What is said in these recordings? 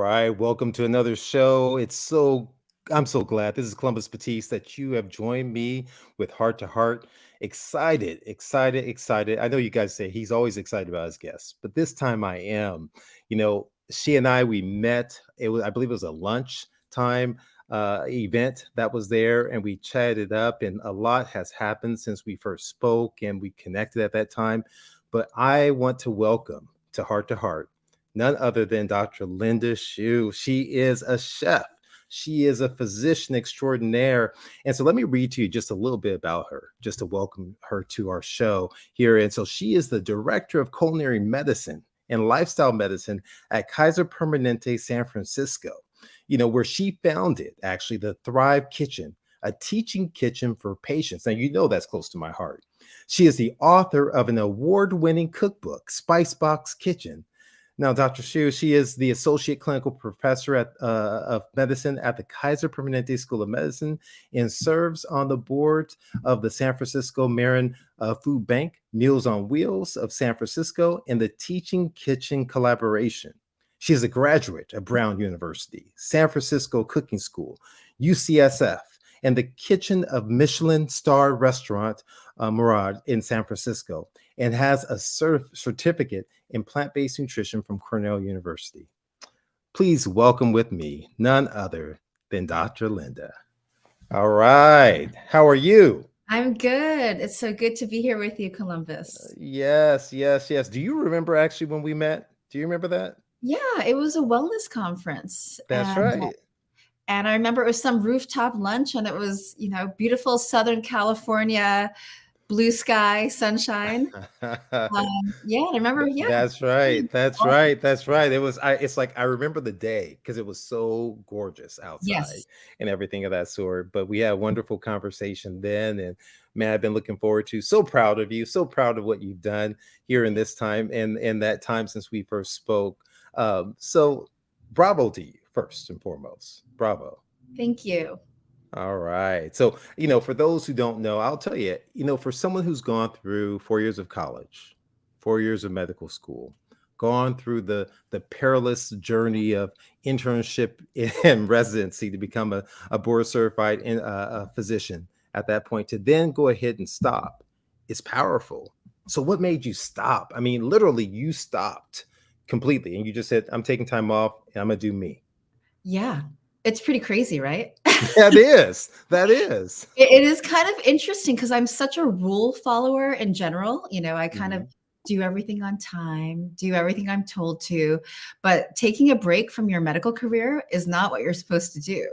right. Welcome to another show. I'm so glad. This is Columbus Batiste that you have joined me with Heart to Heart. Excited, excited, excited. I know you guys say he's always excited about his guests, but this time I am. She and I, we met. I believe it was a lunch time event that was there, and we chatted up, and a lot has happened since we first spoke and we connected at that time. But I want to welcome to Heart none other than Dr. Linda Shiue. She is a chef. She is a physician extraordinaire. And so let me read to you just a little bit about her, just to welcome her to our show here. And so she is the director of culinary medicine and lifestyle medicine at Kaiser Permanente San Francisco, where she founded actually the Thrive Kitchen, a teaching kitchen for patients. Now, that's close to my heart. She is the author of an award-winning cookbook, Spicebox Kitchen. Now, Dr. Shiue, she is the associate clinical professor of medicine at the Kaiser Permanente School of Medicine and serves on the board of the San Francisco Marin Food Bank, Meals on Wheels of San Francisco, and the Teaching Kitchen Collaboration. She is a graduate of Brown University, San Francisco Cooking School, UCSF, and the kitchen of Michelin star restaurant Murad in San Francisco, and has a certificate in plant-based nutrition from Cornell University. Please welcome with me none other than Dr. Linda. All right. How are you? I'm good. It's so good to be here with you, Columbus. Yes, yes, yes. Do you remember actually when we met? Do you remember that? Yeah, it was a wellness conference. That's right. And I remember it was some rooftop lunch, and it was, beautiful Southern California, blue sky, sunshine. Yeah, I remember. Yeah. That's right. That's right. That's right. It's like I remember the day because it was so gorgeous outside Yes. and everything of that sort. But we had a wonderful conversation then. And man, I've been looking forward to, so proud of you, so proud of what you've done here in this time and that time since we first spoke. So bravo to you, first and foremost. Bravo. Thank you. All right. So, for those who don't know, I'll tell you, for someone who's gone through 4 years of college, 4 years of medical school, gone through the perilous journey of internship and residency to become a board certified a physician at that point, to then go ahead and stop is powerful. So what made you stop? I mean, literally you stopped completely and you just said, I'm taking time off and I'm going to do me. Yeah. It's pretty crazy, right? That is. That is. It is kind of interesting because I'm such a rule follower in general. I kind of do everything on time, do everything I'm told to, but taking a break from your medical career is not what you're supposed to do.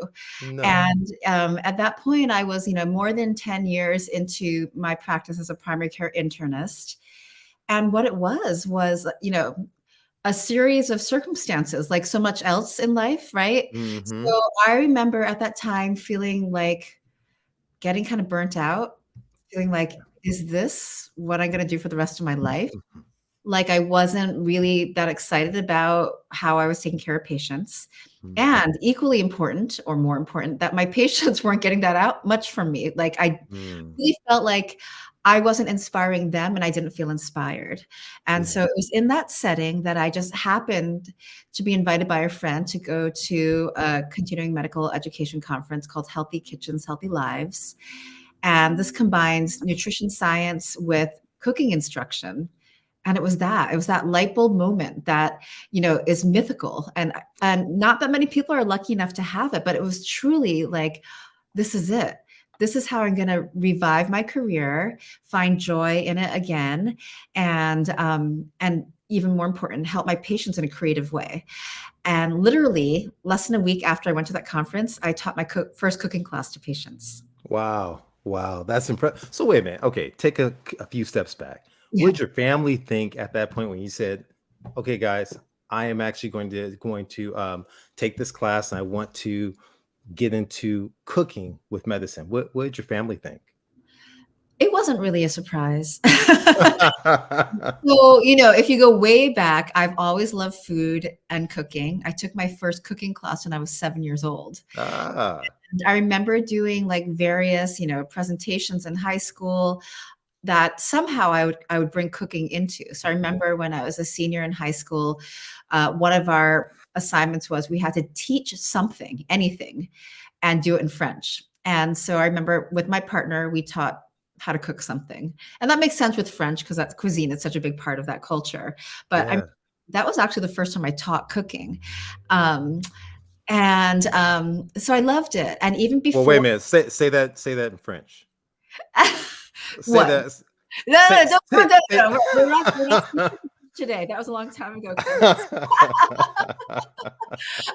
No. And at that point, I was, more than 10 years into my practice as a primary care internist. And what it was, a series of circumstances, like so much else in life, right? Mm-hmm. So I remember at that time feeling like getting kind of burnt out, feeling like, is this what I'm going to do for the rest of my life? Like I wasn't really that excited about how I was taking care of patients. And equally important or more important, that my patients weren't getting that out much from me. Like I really felt like I wasn't inspiring them and I didn't feel inspired. And so it was in that setting that I just happened to be invited by a friend to go to a continuing medical education conference called Healthy Kitchens, Healthy Lives. And this combines nutrition science with cooking instruction. And it was that light bulb moment that, is mythical. And not that many people are lucky enough to have it, but it was truly like, this is it. This is how I'm going to revive my career, find joy in it again, and even more important, help my patients in a creative way. And literally less than a week after I went to that conference, I taught my first cooking class to patients. Wow. Wow. That's impressive. So wait a minute. Okay. Take a few steps back. Yeah. What did your family think at that point when you said, okay, guys, I am actually going to take this class and I want to get into cooking with medicine? What did your family think? It wasn't really a surprise. So, if you go way back, I've always loved food and cooking. I took my first cooking class when I was 7 years old. Ah. And I remember doing like various, presentations in high school that somehow I would bring cooking into. So I remember when I was a senior in high school, one of our assignments was we had to teach something, anything, and do it in French. And so I remember with my partner, we taught how to cook something. And that makes sense with French because that's cuisine. It's such a big part of that culture. But Yeah. that was actually the first time I taught cooking. Um, so I loved it. And even Well, wait a before, minute. Say that in French. Say what? that. No, no, Say no, say no, say. no, no. We're not speaking today. That was a long time ago, Chris.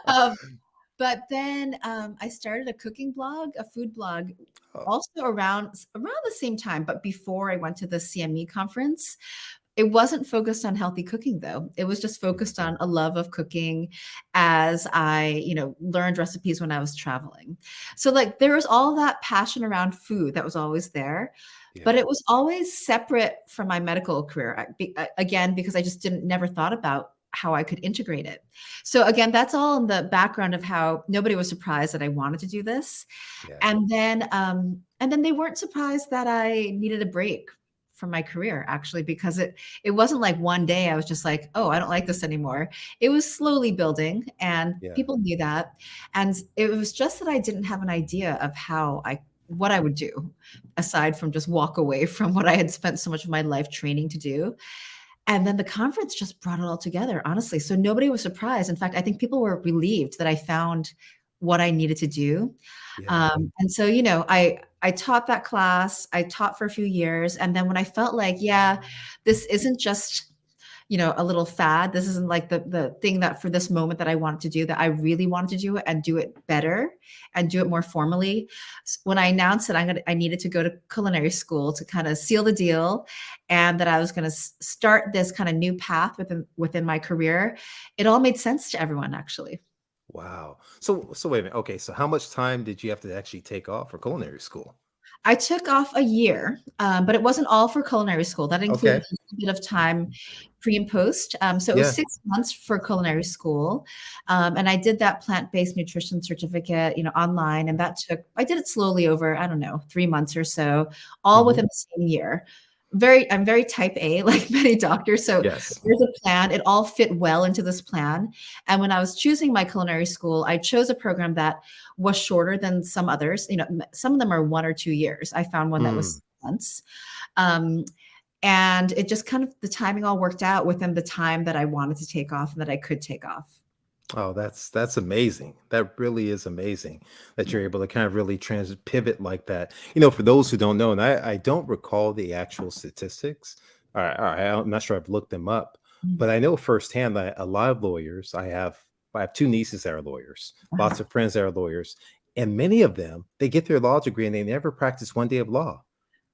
Um, But then I started a cooking blog, a food blog, Oh, also around the same time, but before I went to the CME conference. It wasn't focused on healthy cooking though. It was just focused on a love of cooking as I, learned recipes when I was traveling. So like there was all that passion around food that was always there, but yeah. it was always separate from my medical career. Again, because I just didn't never thought about how I could integrate it. So again, that's all in the background of how nobody was surprised that I wanted to do this. Yeah. And then they weren't surprised that I needed a break from my career actually, because it wasn't like one day I was just like, oh, I don't like this anymore. It was slowly building and Yeah. people knew that. And it was just that I didn't have an idea of what I would do aside from just walk away from what I had spent so much of my life training to do. And then the conference just brought it all together, honestly. So nobody was surprised. In fact, I think people were relieved that I found what I needed to do. Yeah. And so, I taught that class, I taught for a few years. And then when I felt like, yeah, this isn't just, a little fad. This isn't like the thing that for this moment that I wanted to do, that I really wanted to do it and do it better and do it more formally. When I announced that I needed to go to culinary school to kind of seal the deal, and that I was going to start this kind of new path within my career, it all made sense to everyone actually. Wow. So wait a minute. Okay. So how much time did you have to actually take off for culinary school? I took off a year, but it wasn't all for culinary school. That included Okay. a little bit of time pre and post. So it was Yeah. 6 months for culinary school. And I did that plant-based nutrition certificate, online. And I did it slowly over, I don't know, 3 months or so, all Hmm. within the same year. I'm very type A, like many doctors. So Yes. there's a plan. It all fit well into this plan. And when I was choosing my culinary school, I chose a program that was shorter than some others. Some of them are 1 or 2 years. I found one that was Mm. 6 months. Um, and it just kind of, the timing all worked out within the time that I wanted to take off and that I could take off. Oh, that's amazing. That really is amazing that you're able to kind of really pivot like that. For those who don't know, and I don't recall the actual statistics. I'm not sure I've looked them up, Mm. but I know firsthand that a lot of lawyers, I have two nieces that are lawyers, Wow. lots of friends that are lawyers, and many of them, they get their law degree and they never practice one day of law.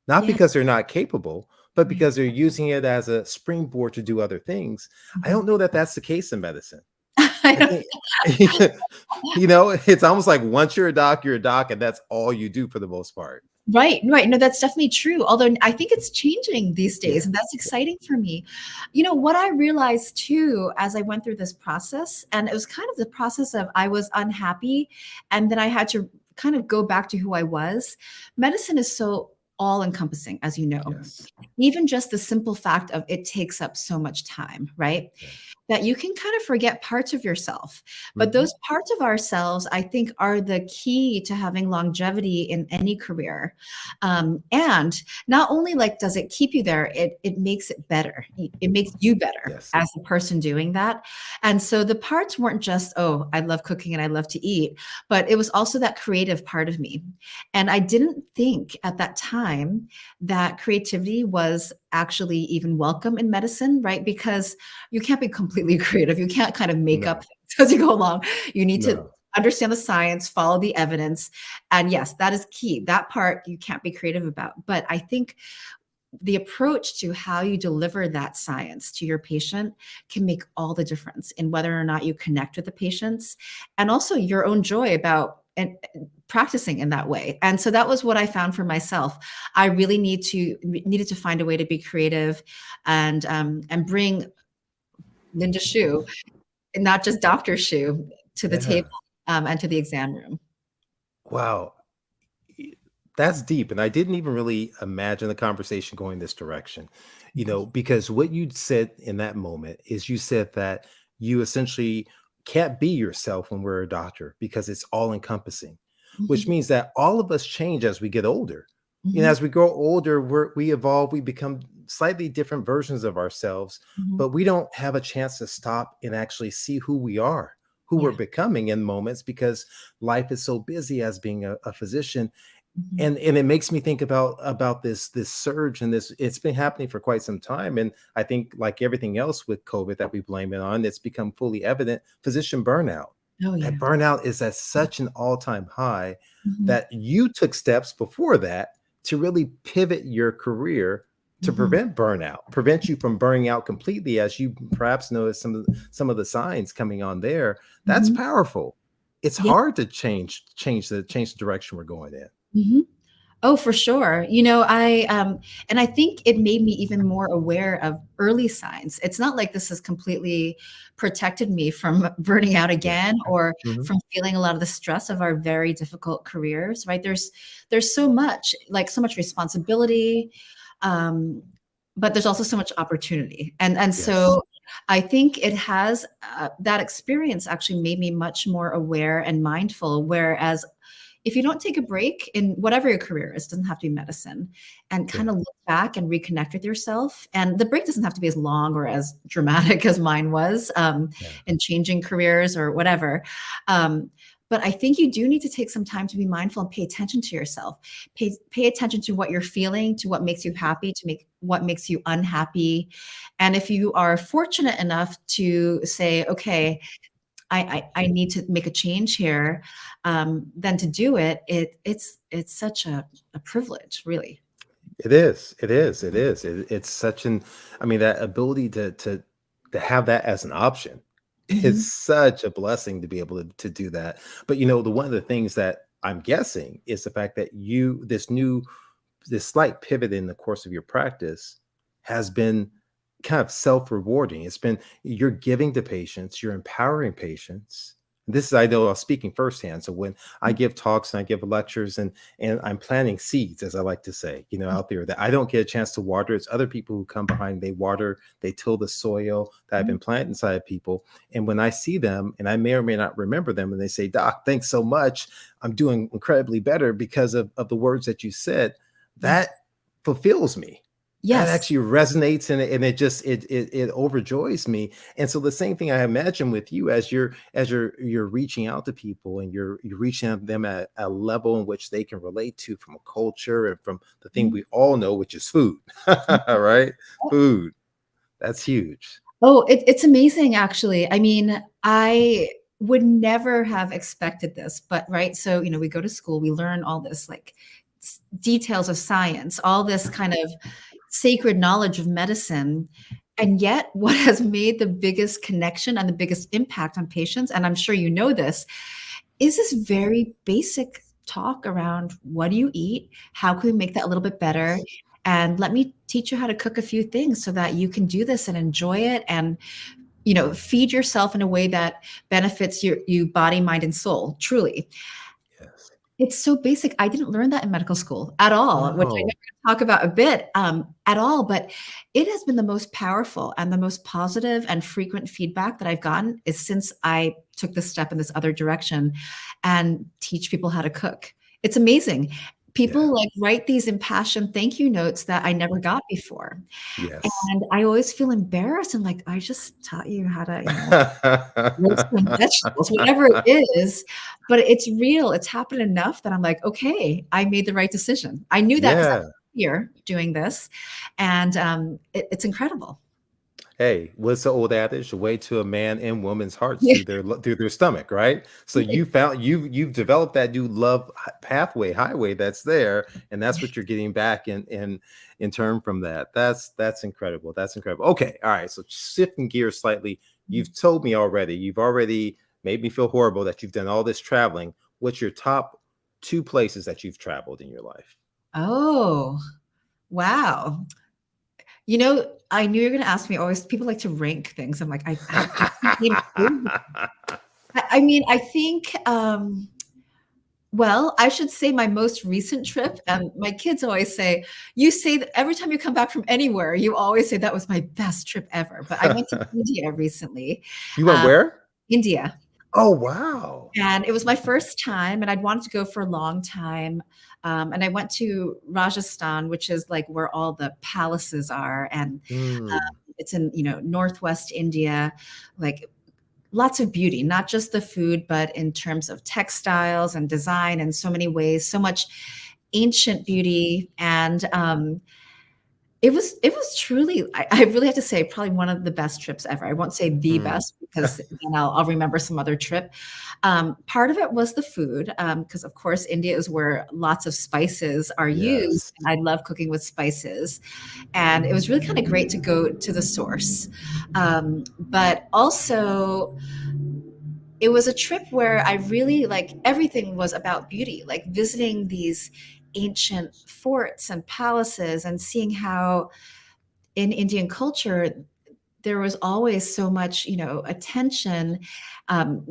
Not Yeah. because they're not capable, but Right. because they're using it as a springboard to do other things. I Mhm. don't know that that's the case in medicine. I I don't- think it's almost like once you're a doc, and that's all you do for the most part. Right, right. No, that's definitely true. Although I think it's changing these days, Yeah. and that's exciting for me. What I realized too as I went through this process, and it was kind of the process of I was unhappy, and then I had to kind of go back to who I was. Medicine is so all encompassing, as you know. Yes. Even just the simple fact of it takes up so much time, right? Yeah. That you can kind of forget parts of yourself. But Mhm. those parts of ourselves, I think, are the key to having longevity in any career. And not only like does it keep you there, it makes it better. It makes you better Yes. as the person doing that. And so the parts weren't just, oh, I love cooking and I love to eat, but it was also that creative part of me. And I didn't think at that time that creativity was actually even welcome in medicine, right? Because you can't be completely creative. You can't kind of make up No. things as you go along. You need to No. understand the science, follow the evidence. And yes, that is key. That part you can't be creative about. But I think the approach to how you deliver that science to your patient can make all the difference in whether or not you connect with the patients and also your own joy about and practicing in that way. And so that was what I found for myself. I really needed to find a way to be creative and bring Linda Shiue, and not just Dr. Shiue, to the Yeah. table and to the exam room. Wow. Y- That's deep. And I didn't even really imagine the conversation going this direction, because what you said in that moment is you said that you essentially can't be yourself when we're a doctor because it's all encompassing, which Mhm. means that all of us change as we get older. You know, Mhm. as we grow older, we evolve, we become slightly different versions of ourselves, Mhm. but we don't have a chance to stop and actually see who we are, who we're Yeah. becoming in moments because life is so busy as being a physician. Mhm. And it makes me think about this surge, and this it's been happening for quite some time. And I think, like everything else with COVID that we blame it on, it's become fully evident: physician burnout. Oh, That yeah. burnout is at such an all-time high Mhm. that you took steps before that to really pivot your career to Mhm. prevent burnout, prevent you from burning out completely, as you perhaps noticed some of the signs coming on there. That's Mhm. powerful. It's Yeah. hard to change the direction we're going in. Mhm. Oh, for sure. And I think it made me even more aware of early signs. It's not like this has completely protected me from burning out Yeah. again or Mhm. from feeling a lot of the stress of our very difficult careers, right? There's so much, like so much responsibility, um, but there's also so much opportunity. And Yes. so I think it has that experience actually made me much more aware and mindful. Whereas if you don't take a break in whatever your career is, doesn't have to be medicine, and kind Yeah. of look back and reconnect with yourself. And the break doesn't have to be as long or as dramatic as mine was Yeah. in changing careers or whatever. Um, but I think you do need to take some time to be mindful and pay attention to yourself. Pay attention to what you're feeling, to what makes you happy, to make what makes you unhappy. And if you are fortunate enough to say, okay, I need to make a change here, then to do it, it's such a privilege, really. It is. It is. It is. It's such an. I mean, that ability to have that as an option is Mhm. such a blessing to be able to do that. But the one of the things that I'm guessing is the fact that this slight pivot in the course of your practice has been kind of self-rewarding. It's been You're giving to patients, you're empowering patients. This is, I know, I'm speaking firsthand. So when I give talks and I give lectures, and I'm planting seeds, as I like to say, out there that I don't get a chance to water. It's other people who come behind, they water, they till the soil that I've Mhm. been planting inside of people. And when I see them, and I may or may not remember them, and they say, "Doc, thanks so much. I'm doing incredibly better because of the words that you said," Yeah. that fulfills me. That Yes. actually resonates, and it just it overjoys me. And so the same thing I imagine with you, as you're reaching out to people, and you're reaching out to them at a level in which they can relate to, from a culture and from the thing Mhm. we all know, which is food. Mhm. Right? Food. That's huge. Oh, it's amazing, actually. I mean, I would never have expected this, but right, so, we go to school, we learn all this, like, details of science, all this kind of sacred knowledge of medicine, and yet what has made the biggest connection and the biggest impact on patients, and I'm sure you know this, is this very basic talk around what do you eat? How can we make that a little bit better? Yes. And let me teach you how to cook a few things so that you can do this and enjoy it and, feed yourself in a way that benefits you body, mind, and soul, truly. Yes. It's so basic. I didn't learn that in medical school at all, which I know Wow. we're gonna talk about a bit, at all, but it has been the most powerful and the most positive and frequent feedback that I've gotten is since I took this step in this other direction and teach people how to cook. It's amazing. Yeah. People, like, write these impassioned thank you notes that I never got before, Yes. and I always feel embarrassed. I'm like, "I just taught you how to, roast some vegetables," whatever it is, but it's real. It's happened enough that I'm like, "Okay, I made the right decision." I knew that because 'cause Yeah. I'm here doing this, and, it's incredible. Hey, what's the old adage? The way to a man and woman's hearts Yeah, through their stomach, right? So you've developed that new love pathway, highway that's there, and that's what you're getting back in turn from that. That's incredible. That's incredible. Okay, all right. So shifting gears slightly, you've told me already. You've already made me feel horrible that you've done all this traveling. What's your top two places that you've traveled in your life? Oh, wow. I knew you were gonna ask me always people like to rank things. I'm like, I can't name 2. I mean, I think, well, I should say my most recent trip, and my kids always say, "You say that every time you come back from anywhere, you always say that was my best trip ever." But I went to India recently. You went Um, where? India. Oh, wow. And it was my first time, and I'd wanted to go for a long time. And I went to Rajasthan, which is like where all the palaces are, and Mm, it's in northwest India, like lots of beauty, not just the food, but in terms of textiles and design in so many ways, so much ancient beauty. And it was truly, I really have to say, probably one of the best trips ever. I won't say the mm. best because then I'll remember some other trip. Part of it was the food, because of course India is where lots of spices are used, Yes. and I love cooking with spices. And it was really kind of great to go to the source, but also it was a trip where I really like everything was about beauty, like visiting these ancient forts and palaces and seeing how in Indian culture there was always so much, attention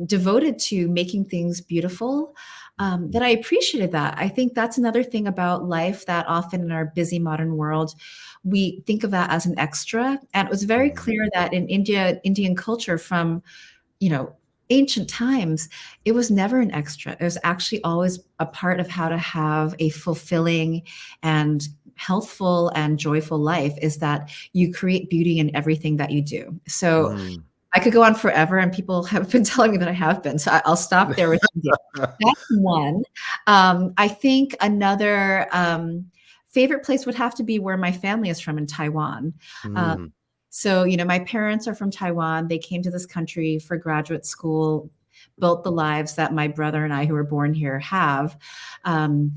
devoted to making things beautiful, that I appreciated that. I think that's another thing about life that often in our busy modern world, we think of that as an extra. And it was very Mhm. clear that in Indian culture from, you know, ancient times, it was never an extra. It was actually always a part of how to have a fulfilling and healthful and joyful life is that you create beauty in everything that you do. So Mm. I could go on forever, and people have been telling me that I have been. So I'll stop there with India. That's one. I think another favorite place would have to be where my family is from in Taiwan. Uh, Mm. so, my parents are from Taiwan. They came to this country for graduate school, built the lives that my brother and I, who were born here, have. Um,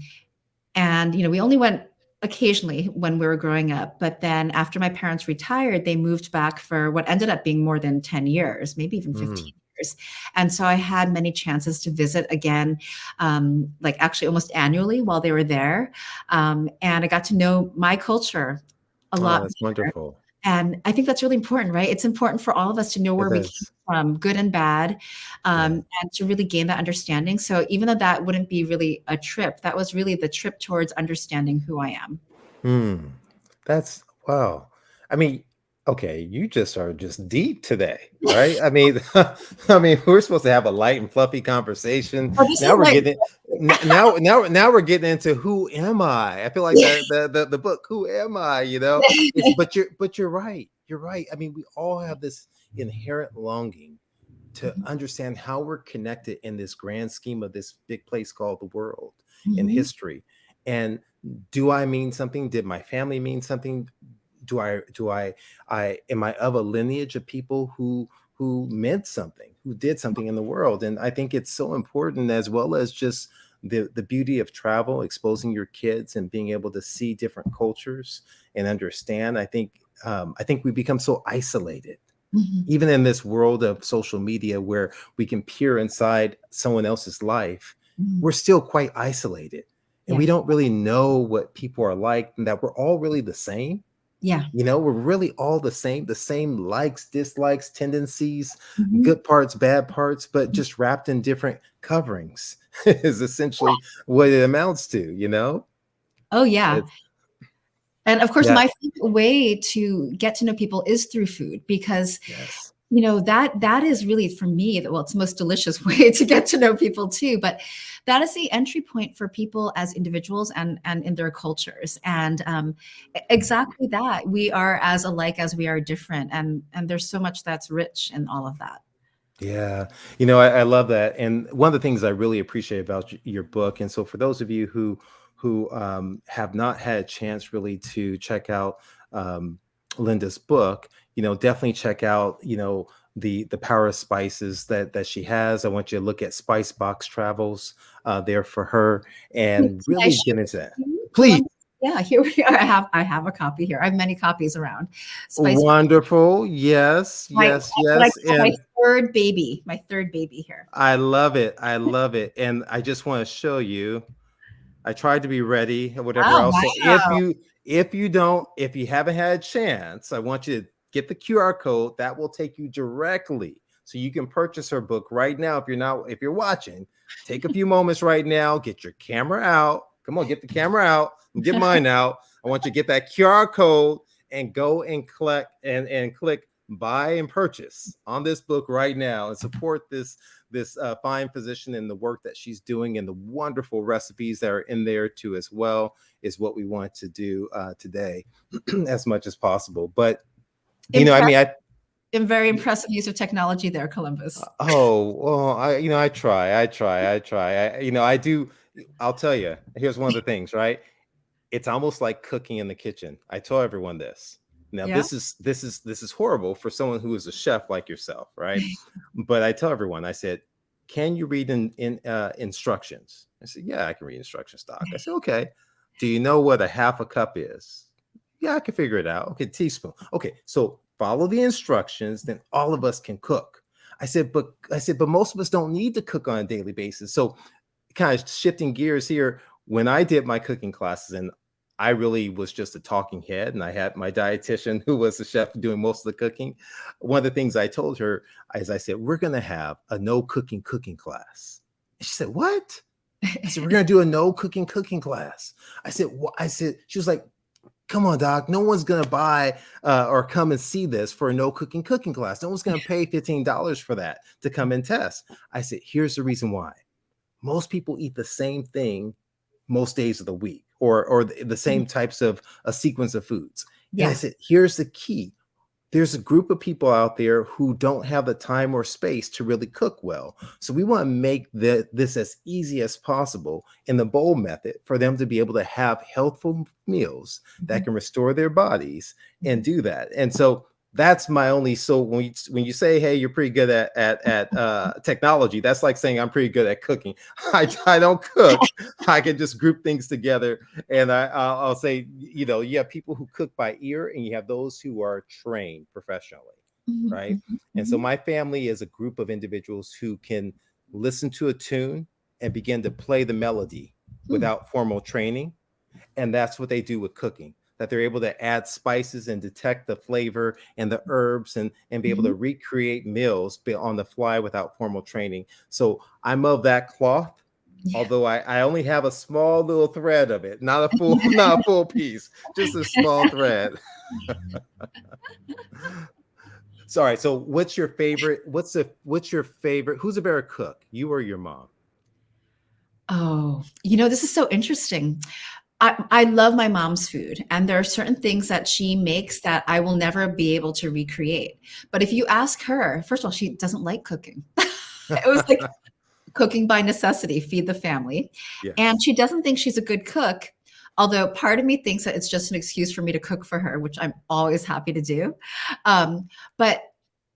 and, we only went occasionally when we were growing up. But then after my parents retired, they moved back for what ended up being more than 10 years, maybe even Mm. 15 years. And so I had many chances to visit again, like actually almost annually while they were there. And I got to know my culture a Oh, lot that's better. wonderful. And I think that's really important, right? It's important for all of us to know where It we came is. from, good and bad, Yeah. and to really gain that understanding. So even though that wouldn't be really a trip, that was really the trip towards understanding who I am. Hmm. That's wow. I mean, okay, you just are just deep today, right? I mean, I mean, we're supposed to have a light and fluffy conversation. Oh, this Now is we're like getting now we're getting into who am I? I feel like the book Who Am I? It's but you're right. You're right. I mean, we all have this inherent longing to understand how we're connected in this grand scheme of this big place called the world in Mhm, history. And do I mean something? Did my family mean something? Do I am I of a lineage of people who meant something, who did something in the world? And I think it's so important, as well as just the beauty of travel, exposing your kids and being able to see different cultures and understand. I think we become so isolated mhm, even in this world of social media where we can peer inside someone else's life. mhm. We're still quite isolated and we Yeah, don't really know what people are like, and that we're all really the same. yeah. We're really all the same likes, dislikes, tendencies, Mhm. good parts, bad parts, but just wrapped in different coverings is essentially what it amounts to. Oh, yeah. It's And of course, yeah, my favorite way to get to know people is through food because yes. that is really for me, well, it's the most delicious way to get to know people too, but that is the entry point for people as individuals and in their cultures. And exactly that. We are as alike as we are different. And there's so much that's rich in all of that. Yeah, I love that, and one of the things I really appreciate about your book, and so for those of you who have not had a chance really to check out Linda's book, definitely check out the power of spices that she has. I want you to look at Spicebox Travels there for her, Wait, and can I really share get it into that. with you? Do you Please, want Yeah, here we are. I have a copy here. I have many copies around. Spice wonderful. Yes, my yes, what I yes, call and my third baby here. I love it. I love it. And I just want to show you. I tried to be ready and whatever Oh, else. So wow. if you haven't had a chance, I want you to get the QR code that will take you directly so you can purchase her book right now. If you're watching, take a few moments right now, get your camera out. Come on, get the camera out and get mine out. I want you to get that QR code and go and click buy and purchase on this book right now and support this fine physician and the work that she's doing and the wonderful recipes that are in there too as well is what we want to do today as much as possible. But I mean, and very impressive use of technology there, Columbus. Oh, well, I try. I do. I'll tell you, here's one of the things, right? It's almost like cooking in the kitchen. I tell everyone this. Now, Yeah. this is horrible for someone who is a chef like yourself, right? But I tell everyone, I said, can you read in instructions? I said, yeah, I can read instructions, doc. I said, okay. Do you know what a half a cup is? Yeah, I can figure it out. Okay, teaspoon. Okay, so follow the instructions, then all of us can cook. But most of us don't need to cook on a daily basis. So kind of shifting gears here, when I did my cooking classes, and I really was just a talking head, and I had my dietitian who was the chef doing most of the cooking. One of the things I told her is I said, we're going to have a no cooking class. And she said, what? I said, we're going to do a no cooking class. I said, what? I said, she was like, come on, doc. No one's going to buy or come and see this for a no cooking class. No one's going to pay $15 for that to come and test. I said, here's the reason why. Most people eat the same thing most days of the week, or the same types of a sequence of foods. Yeah. And I said, here's the key. There's a group of people out there who don't have the time or space to really cook well. So we want to make this as easy as possible in the bowl method for them to be able to have healthful meals that can restore their bodies and do that. And so that's my only. So when you say, hey, you're pretty good at technology, that's like saying I'm pretty good at cooking. I don't cook. I can just group things together, and I'll say, you have people who cook by ear, and you have those who are trained professionally, right? And so my family is a group of individuals who can listen to a tune and begin to play the melody without formal training, and that's what they do with cooking. That they're able to add spices and detect the flavor and the herbs and be able to recreate meals on the fly without formal training. So I'm of that cloth, although I only have a small little thread of it, not a full piece, just a small thread. Sorry. So what's your favorite? What's your favorite? Who's a better cook, you or your mom? Oh, this is so interesting. I love my mom's food, and there are certain things that she makes that I will never be able to recreate. But if you ask her, first of all, she doesn't like cooking. It was like cooking by necessity, feed the family. Yes. And she doesn't think she's a good cook, although part of me thinks that it's just an excuse for me to cook for her, which I'm always happy to do. But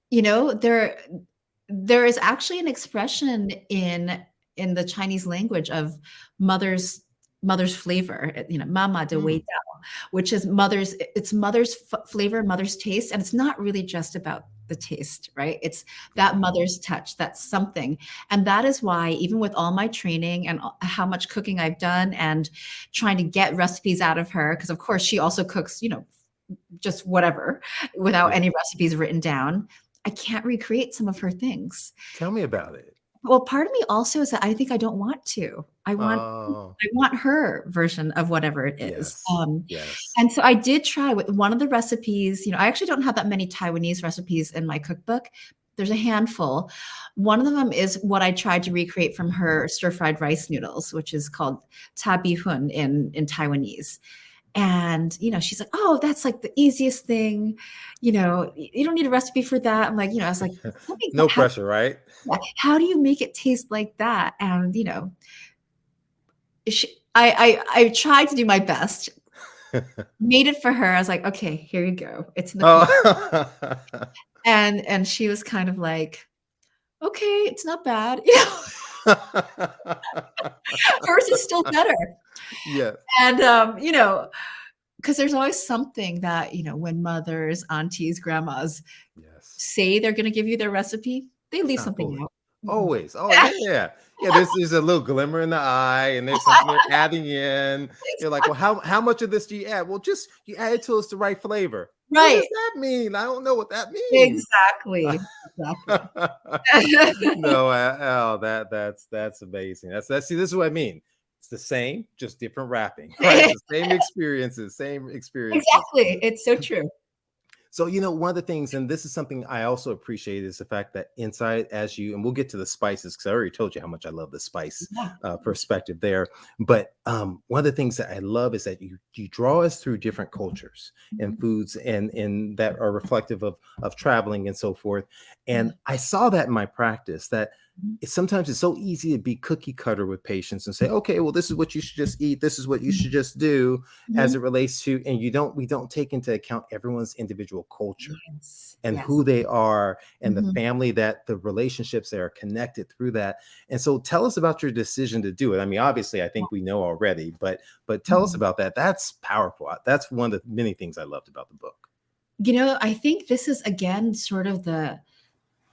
there is actually an expression in the Chinese language of mother's flavor, mama de wei dao, which is mother's flavor, mother's taste. And it's not really just about the taste, right? It's that mother's touch, that's something. And that is why, even with all my training and how much cooking I've done and trying to get recipes out of her, because of course she also cooks, just whatever without any recipes written down, I can't recreate some of her things. Tell me about it. Well, part of me also is that I think I don't want to. I want her version of whatever it is. Yes. And so I did try with one of the recipes. I actually don't have that many Taiwanese recipes in my cookbook. There's a handful. One of them is what I tried to recreate from her stir-fried rice noodles, which is called ta bi hun in Taiwanese. And, she's like, oh, that's like the easiest thing. You don't need a recipe for that. I'm like, I was like, no pressure, right? How do you make it taste like that? And, I tried to do my best, made it for her. I was like, okay, here you go. It's in the and she was kind of like, okay, it's not bad. Hers is still better. Yeah. And, because there's always something that, when mothers, aunties, grandmas say they're going to give you their recipe, they leave something out. Always. Oh, yeah. There's a little glimmer in the eye, and there's something they're adding in. You're like, well, how much of this do you add? Well, just you add it till it's the right flavor. Right. What does that mean? I don't know what that means. Exactly. No, that's amazing. See, this is what I mean. It's the same, just different wrapping, right? The same experiences. Exactly. It's so true. So, one of the things, and this is something I also appreciate, is the fact that inside, and we'll get to the spices because I already told you how much I love the spice Yeah. perspective there. But one of the things that I love is that you draw us through different cultures and Mhm. foods and that are reflective of traveling and so forth. Yeah. And I saw that in my practice that Mhm. sometimes it's so easy to be cookie cutter with patients and say, okay, well, this is what you should just eat. This is what you should just do as Mhm. it relates to, and we don't take into account everyone's individual culture Yes. and Yes. who they are and the Mhm. family, that the relationships that are connected through that. And so tell us about your decision to do it. I mean, obviously I think we know already, but tell us Mhm. about that. That's powerful. That's one of the many things I loved about the book. I think this is again sort of the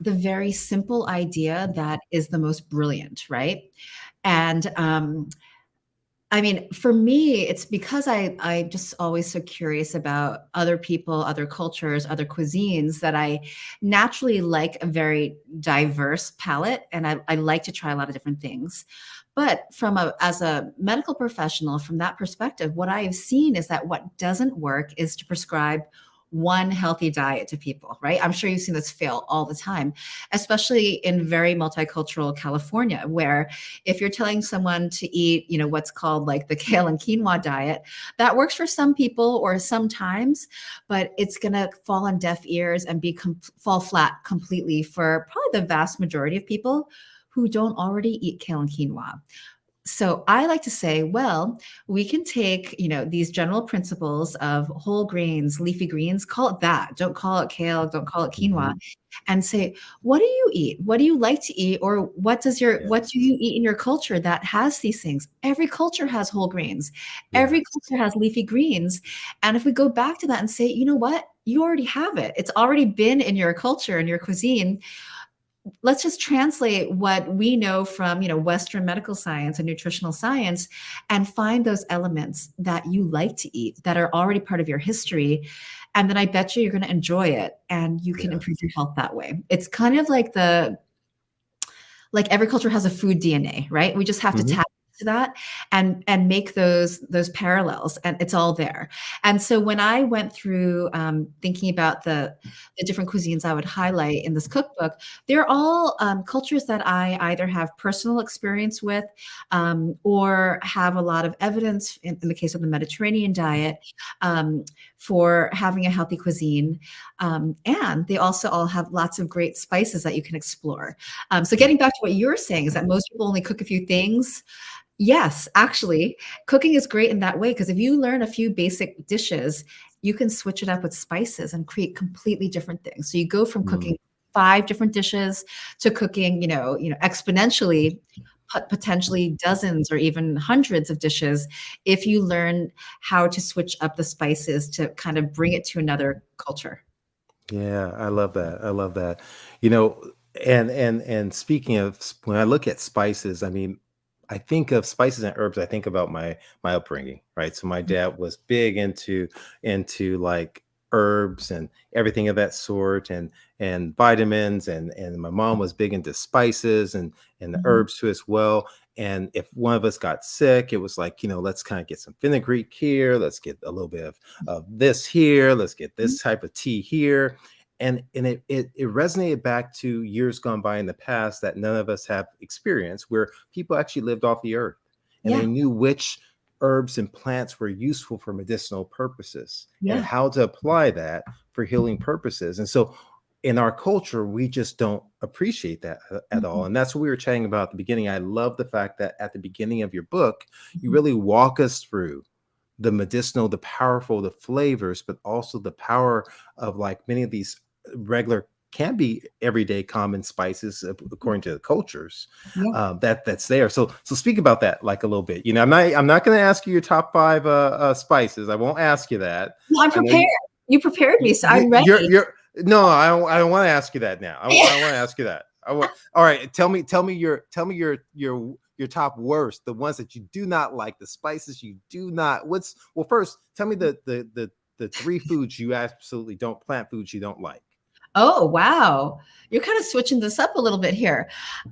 very simple idea that is the most brilliant, right? And I mean, for me, it's because I just always so curious about other people, other cultures, other cuisines that I naturally like a very diverse palate, and I like to try a lot of different things. But as a medical professional, from that perspective, what I have seen is that what doesn't work is to prescribe one healthy diet to people, right? I'm sure you've seen this fail all the time, especially in very multicultural California, where if you're telling someone to eat, what's called like the kale and quinoa diet, that works for some people or sometimes, but it's going to fall on deaf ears and fall flat completely for probably the vast majority of people who don't already eat kale and quinoa. So I like to say, well, we can take, these general principles of whole grains, leafy greens, call it that. Don't call it kale, don't call it quinoa, Mhm. and say, what do you eat? What do you like to eat? Or what do Yes. you eat in your culture that has these things? Every culture has whole grains. Every Yes. culture has leafy greens. And if we go back to that and say, you know what? You already have it. It's already been in your culture and your cuisine. Let's just translate what we know from Western medical science and nutritional science and find those elements that you like to eat that are already part of your history, and then I bet you're going to enjoy it and you can improve Yes. your health that way. It's kind of like the like every culture has a food DNA, right? We just have to Mhm. tap into that and make those parallels, and it's all there. And so when I went through thinking about the different cuisines I would highlight in this cookbook, they're all cultures that I either have personal experience with or have a lot of evidence in the case of the Mediterranean diet um, for having a healthy cuisine. And they also all have lots of great spices that you can explore. So getting back to what you're saying is that most people only cook a few things. Yes, actually, cooking is great in that way because if you learn a few basic dishes, you can switch it up with spices and create completely different things. So you go from Mm. cooking 5 different dishes to cooking, exponentially, potentially dozens or even hundreds of dishes if you learn how to switch up the spices to kind of bring it to another culture. Yeah, I love that. I love that. You know, and speaking of when I look at spices, I mean, I think of spices and herbs. I think about my upbringing, right? So my dad was big into like herbs and everything of that sort, and vitamins, and my mom was big into spices and the Mhm. herbs too as well. And if one of us got sick, it was like, let's kind of get some fenugreek here. Let's get a little bit of this here. Let's get Mhm. this type of tea here, and it resonated back to years gone by in the past that none of us have experienced, where people actually lived off the earth and they Yeah, knew which herbs and plants were useful for medicinal purposes and yeah. how to apply that for healing purposes. And so in our culture we just don't appreciate that at all, Mhm, and that's what we were chatting about at the beginning. I love the fact that at the beginning of your book you mhm. really walk us through the medicinal, the powerful, the flavors, but also the power of like many of these regular, can be everyday common spices according to the cultures Yeah. that's there. So speak about that like a little bit. I'm not going to ask you your top five spices. I won't ask you that. Well, I'm I know prepared. You prepared me, so I'm ready. you're no, I don't want to ask you that now. I don't want to ask you that. All right. Tell me your top worst, the ones that you do not like, the spices you do not. Well, first, tell me the three foods you absolutely don't, plant foods you don't like. Oh, wow. You're kind of switching this up a little bit here.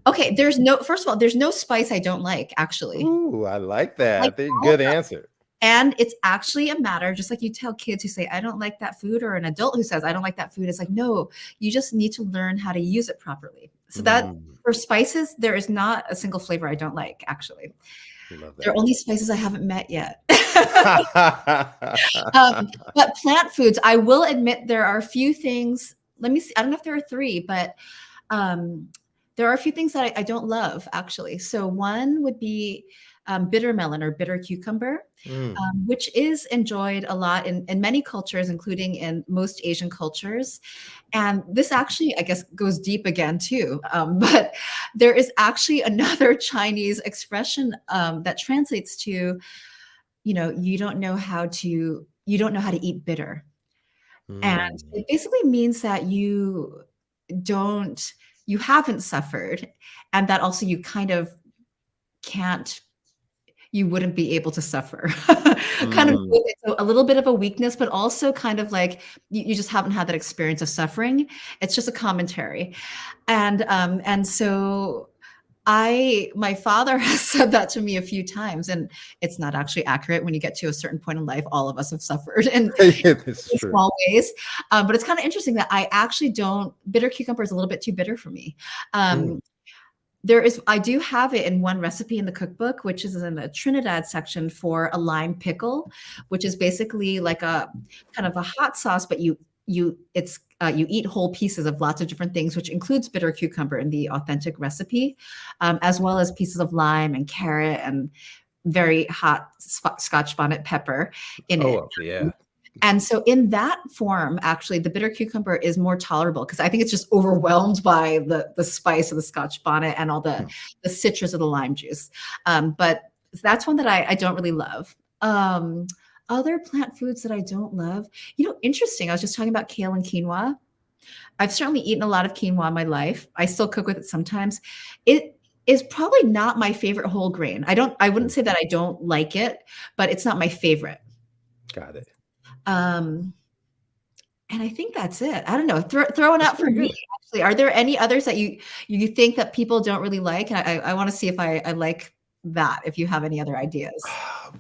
Okay, first of all, there's no spice I don't like, actually. Ooh, I like Like that. all of Good them. answer. And it's actually a matter, just like you tell kids who say, I don't like that food, or an adult who says, I don't like that food. It's like, no, you just need to learn how to use it properly. So that Mm, for spices, there is not a single flavor I don't like, actually. love There are that. only spices I haven't met yet. But plant foods, I will admit there are a few things. Let me see. I don't know if there are three, but um, there are a few things that I don't love, actually. So one would be bitter melon or bitter cucumber, Mm, which is enjoyed a lot in many cultures, including in most Asian cultures. And this actually, I guess, goes deep again too. But there is actually another Chinese expression that translates to, you don't know how to eat bitter. And mm, it basically means that don't, you haven't suffered, and that also you kind of can't, you wouldn't be able to suffer. Kind of mm. so a little bit of a weakness, but also kind of like you just haven't had that experience of suffering. It's just a commentary. And so my father has said that to me a few times, and it's not actually accurate. When you get to a certain point in life, all of us have suffered Yeah, this is in true. small ways. But it's kind of interesting that I actually don't, bitter cucumber is a little bit too bitter for me. Mm, Um, I do have it in one recipe in the cookbook, which is in the Trinidad section for a lime pickle, which is basically like a kind of a hot sauce, but you eat whole pieces of lots of different things, which includes bitter cucumber in the authentic recipe, as well as pieces of lime and carrot and very hot Scotch bonnet pepper in oh, it. well, yeah. And so in that form, actually, the bitter cucumber is more tolerable because I think it's just overwhelmed by the spice of the Scotch bonnet and all the citrus of the lime juice. But that's one that I don't really love. Other plant foods that I don't love, interesting. I was just talking about kale and quinoa. I've certainly eaten a lot of quinoa in my life. I still cook with it sometimes. It is probably not my favorite whole grain. I wouldn't Mm, say that I don't like it, but it's not my favorite. got it. Um, And I think that's it. I don't know, throwing That's out for pretty me, good. actually. Are there any others that you think that people don't really like? And I wanna see if I like that, if you have any other ideas.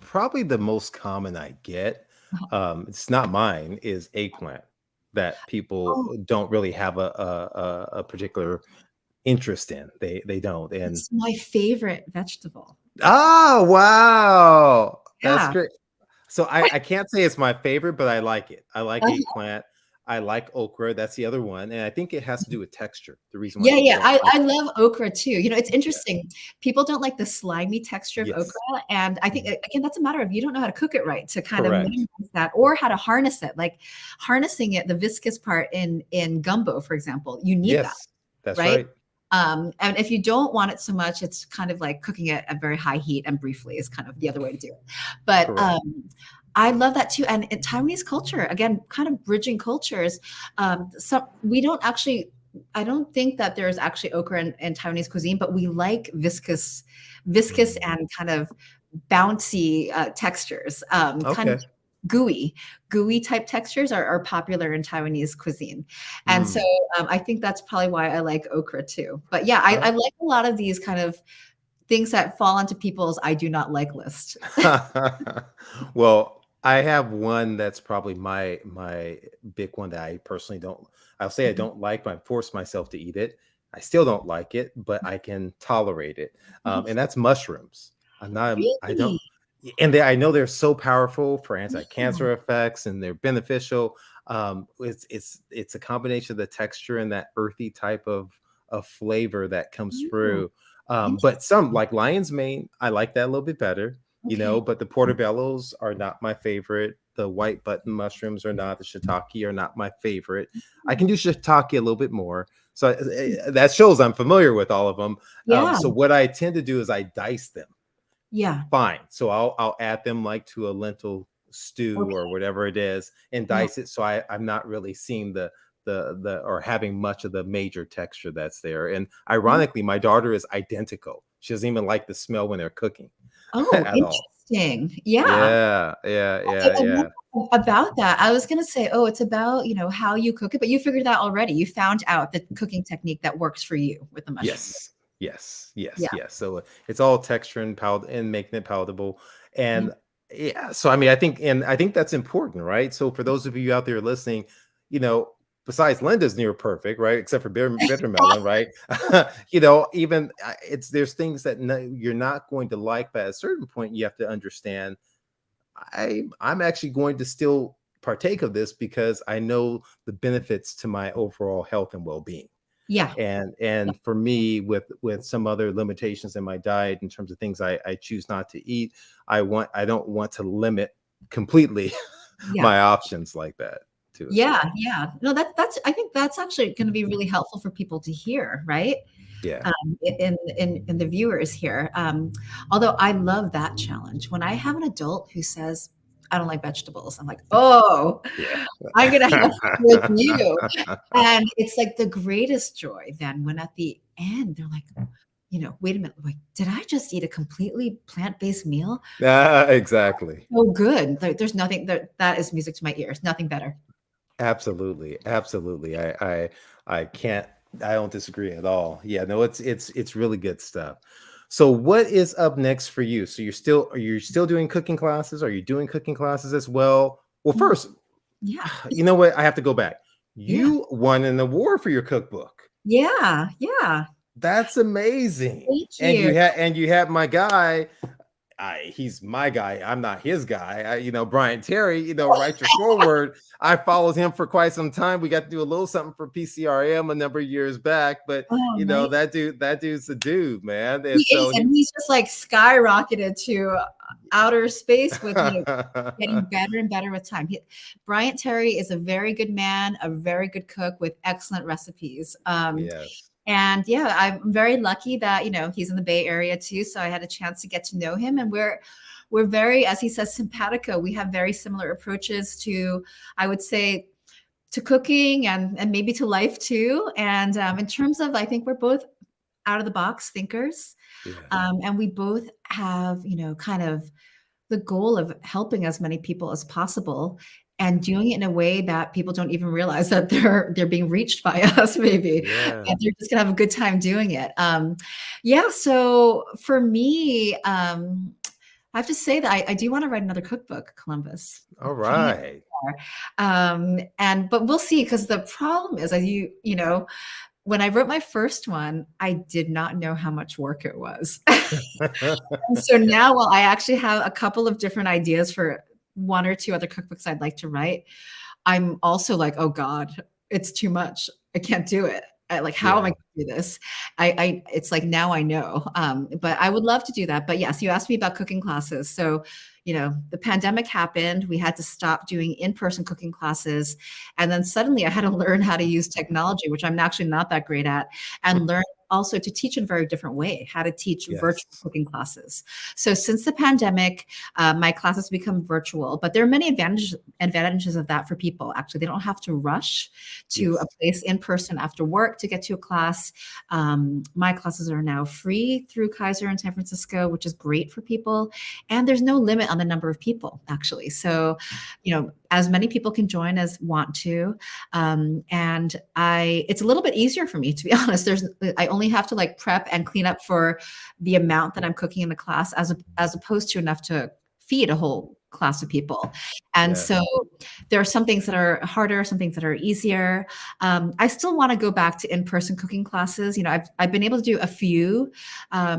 Probably the most common I get, Uh-huh. it's not mine, is eggplant that people Oh, don't really have a particular interest in. They don't. And it's my favorite vegetable. oh, wow. That's Yeah. great. So I can't say it's my favorite, but I like it. I like Uh-huh. eggplant. I like okra. That's the other one. And I think it has to do with texture. The reason why Yeah, people yeah, don't I like it. love okra too. It's Yeah. interesting. People don't like the slimy texture of Yes. okra, and I think, Mhm. again, that's a matter of you don't know how to cook it right to kind of Correct. minimize that, or how to harness it, like harnessing it, the viscous part in gumbo, for example, you need that, Yes. That's right? right. And if you don't want it so much, it's kind of like cooking it at very high heat and briefly is kind of the other way to do it. But Correct. I love that too. And in Taiwanese culture, again, kind of bridging cultures. We don't actually, I don't think that there's actually okra in Taiwanese cuisine, but we like viscous Mm. and kind of bouncy textures, kind of Okay. gooey, gooey type textures are popular in Taiwanese cuisine. And so Mm. I think that's probably why I like okra too. But yeah, I Oh. like a lot of these kind of things that fall into people's I do not like list. Well, I have one that's probably my big one that I personally don't. I'll say I Mhm. don't like, but I force myself to eat it. I still don't like it, but I can tolerate it. Uh-huh. And that's mushrooms. I don't, Really? and I know they're so powerful for Yeah. anti-cancer effects, and they're beneficial. It's a combination of the texture and that earthy type of flavor that comes Oh, through. But some interesting. like lion's mane, I like that a little bit better, Okay. but the portobellos are not my favorite. The white button mushrooms are not. The shiitake are not my favorite. I can do shiitake a little bit more. So that shows I'm familiar with all of them. Yeah. So what I tend to do is I dice them. Yeah. Fine. So I'll add them like to a lentil stew or Okay. whatever it is and Yeah. dice it. So I'm not really seeing the or having much of the major texture that's there. And Oh, ironically, my daughter is identical. She doesn't even like the smell when they're cooking oh, at all. interesting. Yeah. Yeah, yeah, yeah, I yeah. wonder about that. I was gonna say, oh, it's about, how you cook it, but you figured that already. You found out the cooking technique that works for you with the mushroom. Yes, yes, yes, Yeah. yes. So it's all texture and making it palatable. Yeah. And Yeah. So I mean, I think that's important, right? So for those of you out there listening, you know, besides Linda's near perfect, right? Except for bitter melon, right? You know, even it's there's things that you're not going to like, but at a certain point, you have to understand. I'm actually going to still partake of this because I know the benefits to my overall health and well being. Yeah. And for me, with some other limitations in my diet in terms of things I choose not to eat, I don't want to limit completely Yeah. my options like that too as Yeah, well. yeah. No, that's I think that's actually gonna be really helpful for people to hear, right? Yeah. In the viewers here. Although I love that challenge. When I have an adult who says, "I don't like vegetables," I'm like, "Oh, Yeah. I'm gonna have fun with you." And it's like the greatest joy then when at the end they're like, "Wait a minute, like, did I just eat a completely plant-based meal? Exactly. So good." Like, there's nothing that is music to my ears, nothing better. Absolutely, absolutely. I can't I don't disagree at all. Yeah, no, it's really good stuff. So what is up next for you? So are you still doing cooking classes? Are you doing cooking classes as well? Well, Mm, first, yeah, you know what? I have to go back. yeah, You won an award for your cookbook. yeah, yeah. That's amazing. Thank you. And you had my guy he's my guy. I'm not his guy. Brian Terry, write your forward. I followed him for quite some time. We got to do a little something for PCRM a number of years back, but Oh, nice. that dude's the dude, man. He And is, so and he's just, like, skyrocketed to outer space with, getting he better and better with time. Bryant Terry is a very good man, a very good cook with excellent recipes. Yes. And yeah, I'm very lucky that, he's in the Bay Area too, so I had a chance to get to know him, and we're very, as he says, simpatico. We have very similar approaches to, I would say, to cooking and maybe to life too. And in terms of, I think we're both out of the box thinkers. Yeah. And we both have, kind of the goal of helping as many people as possible and doing it in a way that people don't even realize that they're being reached by us maybe, Yeah. and they're just gonna have a good time doing it. Yeah, so for me, I have to say that I do want to write another cookbook, Columbus. All Putting it right. out there. And but we'll see, because the problem is, as when I wrote my first one, I did not know how much work it was. And so Yeah. now, while I actually have a couple of different ideas for one or two other cookbooks I'd like to write, I'm also like, "Oh god, it's too much. I can't do it. Like, how am I Yeah. gonna do this?" It's like now I know, but I would love to do that. But yes, you asked me about cooking classes. So, the pandemic happened. We had to stop doing in-person cooking classes, and then suddenly I had to learn how to use technology, which I'm actually not that great at, and learn also to teach in a very different way, how to teach virtual Yes. cooking classes. So since the pandemic, my classes become virtual, but there are many advantages of that for people. Actually, they don't have to rush to a Yes. place in person after work to get to a class. My classes are now free through Kaiser in San Francisco, which is great for people. And there's no limit on the number of people, actually. So, as many people can join as want to. And it's a little bit easier for me, to be honest. I only have to like prep and clean up for the amount that I'm cooking in the class, as opposed to enough to feed a whole class of people. And Yes. so there are some things that are harder, some things that are easier. I still want to go back to in-person cooking classes. I've been able to do a few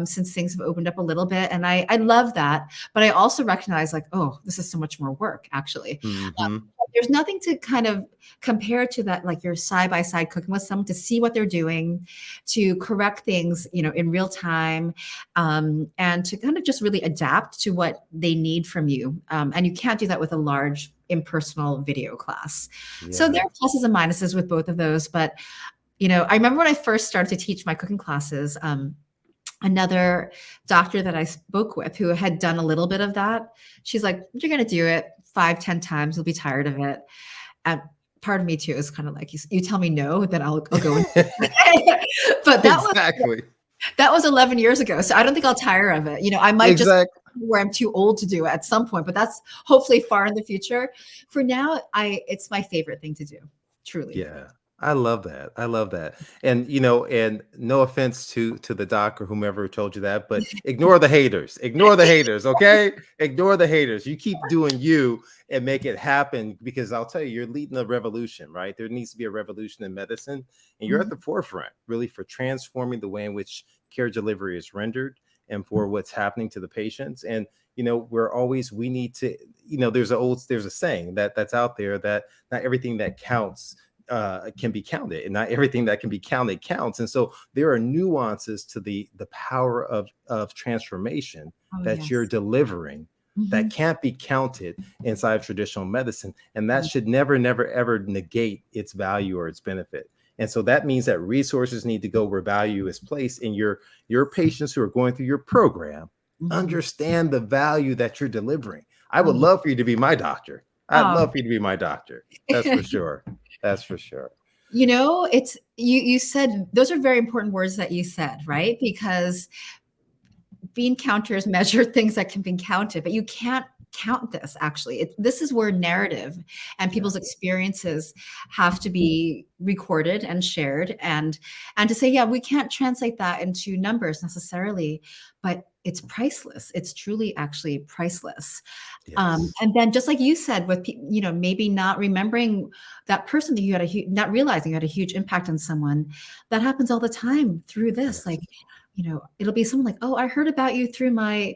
since things have opened up a little bit, and I love that. But I also recognize, like, oh, this is so much more work, actually. Hmm. There's nothing to kind of compare to that, like you're side by side cooking with someone to see what they're doing, to correct things, in real time, and to kind of just really adapt to what they need from you. And you can't do that with a large impersonal video class. So there Yeah. are pluses and minuses with both of those. But, I remember when I first started to teach my cooking classes, another doctor that I spoke with who had done a little bit of that, she's like, "You're going to do it 5, 10 times. You'll be tired of it." And part of me too is kind of like, you tell me no, then I'll go in. But Exactly. that was 11 years ago. So I don't think I'll tire of it. I might just Exactly. where I'm too old to do it at some point, but that's hopefully far in the future. For now, it's my favorite thing to do, truly. Yeah. I love that. I love that. And and no offense to the doc or whomever told you that, but ignore the haters. Ignore the haters, okay? Ignore the haters. You keep doing you and make it happen, because I'll tell you, you're leading a revolution, right? There needs to be a revolution in medicine, and you're at Mhm, the forefront really for transforming the way in which care delivery is rendered and for what's happening to the patients. And we need to, there's a saying that's out there that not everything that counts can be counted, and not everything that can be counted counts. And so there are nuances to the power of transformation oh, that you're yes. delivering that Mhm, can't be counted inside of traditional medicine, and that right, should never, never, ever negate its value or its benefit. And so that means that resources need to go where value is placed, and your patients who are going through your program mhm. understand the value that you're delivering. I Oh, would yeah. love for you to be my doctor. I'd Oh. love for you to be my doctor. That's for sure. That's for sure. It's you said those are very important words that you said, right? Because bean counters measure things that can be counted, but you can't count this actually. This is where narrative and Yeah. people's experiences have to be recorded and shared, and to say, yeah, we can't translate that into numbers necessarily, but it's priceless. It's truly actually priceless. Yes. And then just like you said, with maybe not remembering that person that you had not realizing you had a huge impact on someone, that happens all the time through this. Yes. Like, it'll be someone like, oh, I heard about you through my,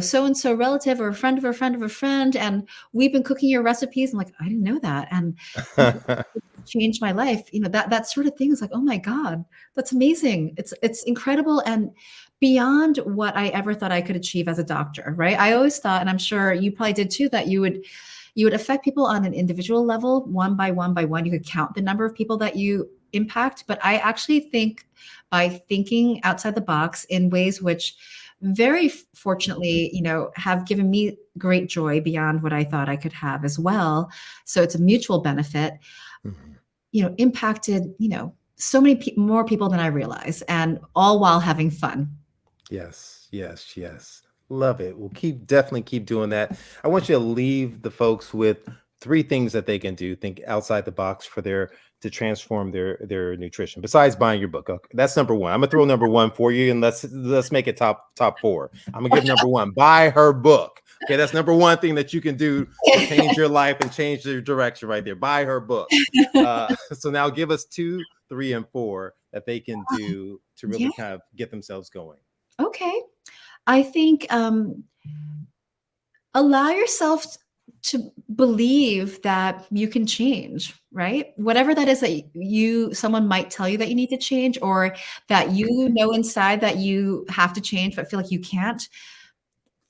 so and so relative or a friend of a friend of a friend, and we've been cooking your recipes. I'm like, I didn't know that, and you know, it changed my life. That sort of thing is like, oh my god, that's amazing. It's incredible and beyond what I ever thought I could achieve as a doctor, right? I always thought, and I'm sure you probably did too, that you would affect people on an individual level, one by one by one. You could count the number of people that you impact, but I actually think by thinking outside the box in ways which very fortunately, have given me great joy beyond what I thought I could have as well. So it's a mutual benefit, Mhm. impacted, so many more people than I realize, and all while having fun. Yes, yes, yes. Love it. We'll definitely keep doing that. I want you to leave the folks with three things that they can do, think outside the box for their to transform their nutrition. Besides buying your book, okay, that's number one. I'm gonna throw number one for you, and let's make it top four. I'm gonna give number one. Buy her book. Okay, that's number one thing that you can do to change your life and change your direction right there. Buy her book. So now give us two, three, and four that they can do to Yeah. really kind of get themselves going. Okay. I think allow yourself to believe that you can change, right? Whatever that is that someone might tell you that you need to change, or that inside that you have to change but feel like you can't.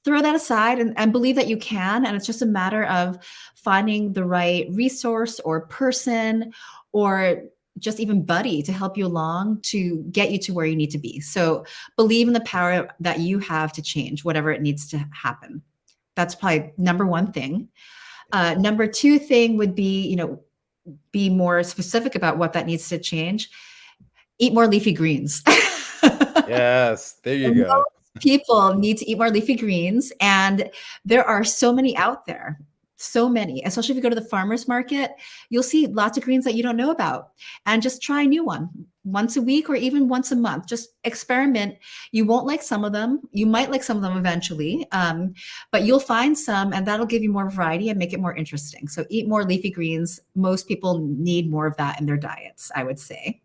Throw that aside and believe that you can. And it's just a matter of finding the right resource or person or just even buddy to help you along to get you to where you need to be. So believe in the power that you have to change whatever it needs to happen. That's probably number one thing. Number two thing would be, be more specific about what that needs to change. Eat more leafy greens. Yes, there you Most go. people need to eat more leafy greens, and there are so many out there. So many, especially if you go to the farmer's market, you'll see lots of greens that you don't know about. And just try a new one once a week or even once a month. Just experiment. You won't like some of them. You might like some of them eventually, but you'll find some, and that'll give you more variety and make it more interesting. So eat more leafy greens. Most people need more of that in their diets, I would say.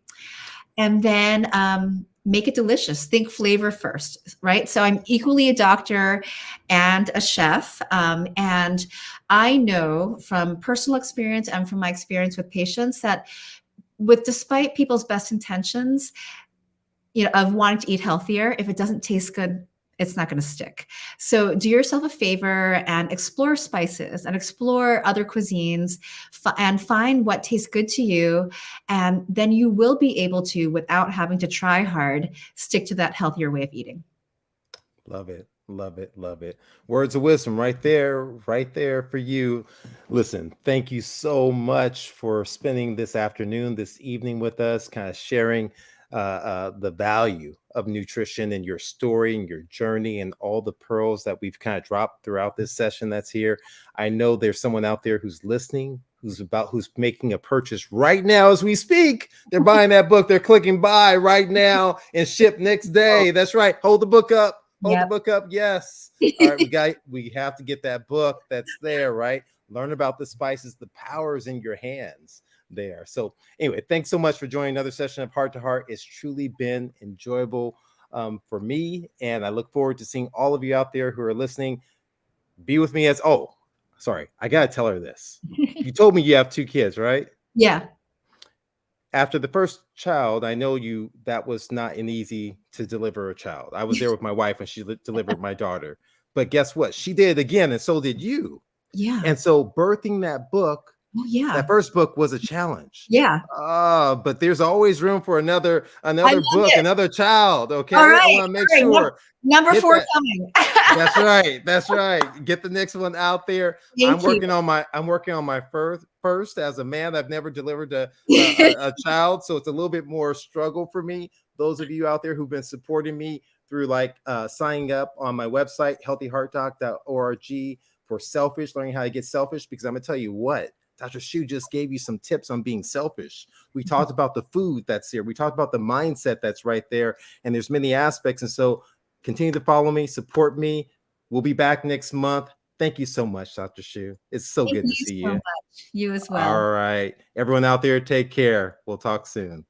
And then make it delicious. Think flavor first, right? So I'm equally a doctor and a chef. And I know from personal experience and from my experience with patients that despite people's best intentions, of wanting to eat healthier, if it doesn't taste good, it's not going to stick. So do yourself a favor and explore spices and explore other cuisines, and find what tastes good to you. And then you will be able to, without having to try hard, stick to that healthier way of eating. Love it. Love it. Love it. Words of wisdom right there for you. Listen, thank you so much for spending this afternoon, this evening with us, kind of sharing the value of nutrition and your story and your journey and all the pearls that we've kind of dropped throughout this session that's here. I know there's someone out there who's listening who's making a purchase right now as we speak. They're buying that book. They're clicking buy right now and ship next day. That's right. Hold the book up. Hold the Yep. book up. Yes. All right, we have to get that book that's there, right? Learn about the spices, the powers in your hands there. So anyway, thanks so much for joining another session of Heart to Heart. It's truly been enjoyable for me, and I look forward to seeing all of you out there who are listening. Be with me sorry, I gotta tell her this. You told me you have 2 kids, right? Yeah. After the first child, I know that was not an easy to deliver a child. I was there with my wife when she delivered my daughter. But guess what? She did it again, and so did you. Yeah. And so birthing that book, Oh, yeah. that first book was a challenge. Yeah. But there's always room for another I love book, it. another child. All Okay. I right. want to make All right. sure Number hit 4 that. coming. That's right. That's right. Get the next one out there. I'm Thank you. working on my first as a man. I've never delivered a child, so it's a little bit more struggle for me. Those of you out there who've been supporting me through signing up on my website, healthyheartdoc.org, for selfish, learning how to get selfish, because I'm gonna tell you what. Dr. Shiue just gave you some tips on being selfish. We talked about the food that's here. We talked about the mindset that's right there. And there's many aspects. And so continue to follow me, support me. We'll be back next month. Thank you so much, Dr. Shiue. It's so Thank good to you see so you. much. You as well. All right. Everyone out there, take care. We'll talk soon.